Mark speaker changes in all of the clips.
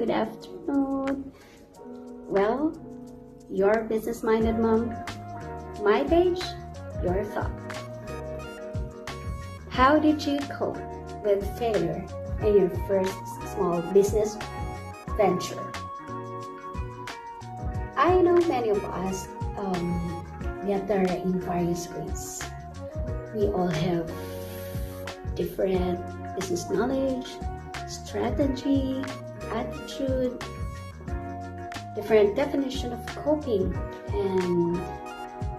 Speaker 1: good afternoon. Well, your business-minded mom, my page, your thought. How did you cope with failure in your first small business venture? I know many of us get there in various ways. We all have different business knowledge, strategy, attitude, different definition of coping, and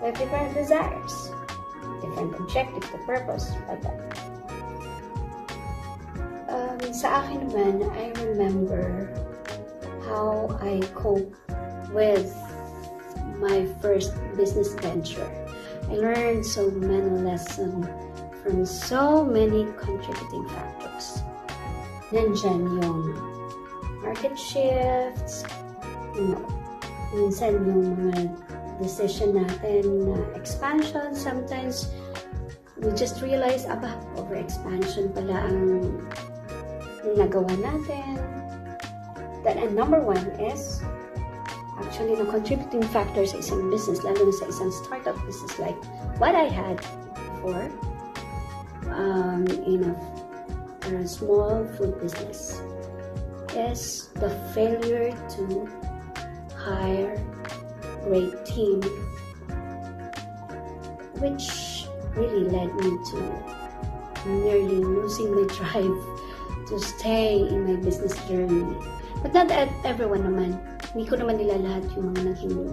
Speaker 1: we have different desires, different objectives, the purpose, like that. Sa akin naman, I remember how I cope with my first business venture. I learned so many lessons from so many contributing factors. Nandyan yung market shifts, minsan yung mga decision natin na expansion. Sometimes we just realize, over-expansion pala ang nagawa natin. And number one is actually the contributing factor sa isang business, lalo na sa isang startup business like what I had before in a small food business, is the failure to hire great team, which really led me to nearly losing my drive to stay in my business journey. But not everyone naman. Hindi ko naman nila lahat yung mga naging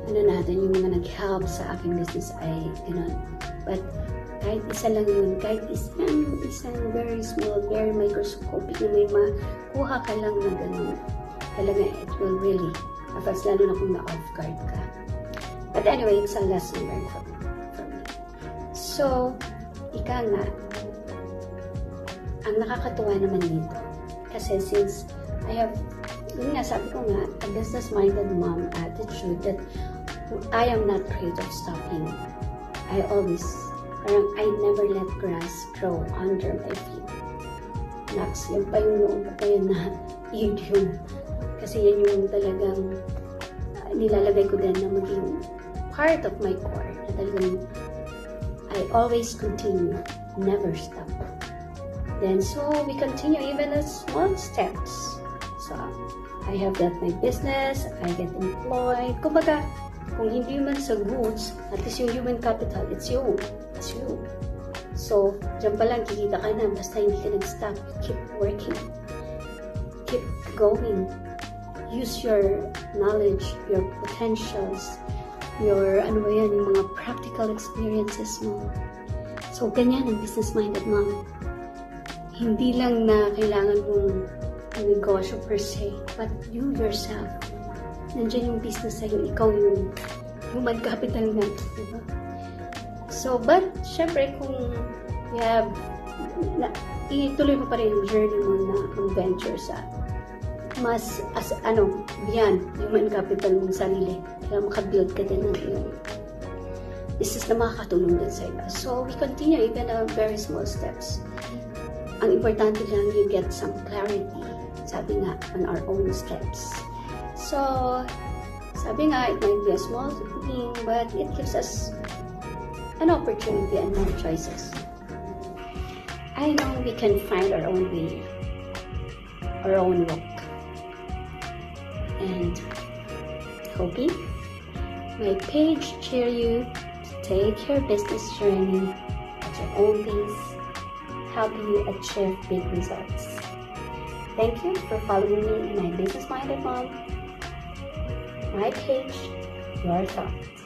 Speaker 1: yung mga nag-help sa aking business ay gano'n. But kahit isa lang yun, kahit isang very small, very microscopic na may makuha ka lang na gano'n, talaga it will really affect, lalo na kung na-off guard ka. But anyway, it's a lesson learned from me. So, ika nga, ang nakakatuwa naman dito, kasi since I have, yun nga, sabi ko nga, a business-minded mom attitude that I am not afraid of stopping. I never let grass grow under my feet. Next, yung pa yung noon pa yun na idiom. Kasi yan yung talagang nilalagay ko din na maging part of my core. Na talagang I always continue, never stop. Then, so we continue even as small steps. So, I have got my business, I get employed. Kumbaga, kung hindi man sa goods, at least yung human capital, it's you. It's you. So, dyan pa lang, kikita ka na, basta hindi ka nag-stop. Keep working. Keep going. Use your knowledge, your potentials, your, yung mga practical experiences mo. So, ganyan ang business-minded mom. Hindi lang na kailangan mong negosyo per se, but you yourself. Nandiyan yung business sa'yo, ikaw yung human capital nga. Diba? So, but, syempre, kung ituloy mo pa rin yung journey mo na mag-venture sa mas, beyond human capital mong sarili. Kaya makabuild ka din ng iyong business na makakatulong din sa iba. So, we continue even on very small steps. Ang importante lang, you get some clarity, sabi nga, on our own steps. So, sabi nga, it might be a small thing, but it gives us an opportunity and more choices. I know we can find our own way, our own walk. And hoping my page cheer you to take your business journey at your own pace, help you achieve big results. Thank you for following me in my business-minded mom, my page, your thoughts.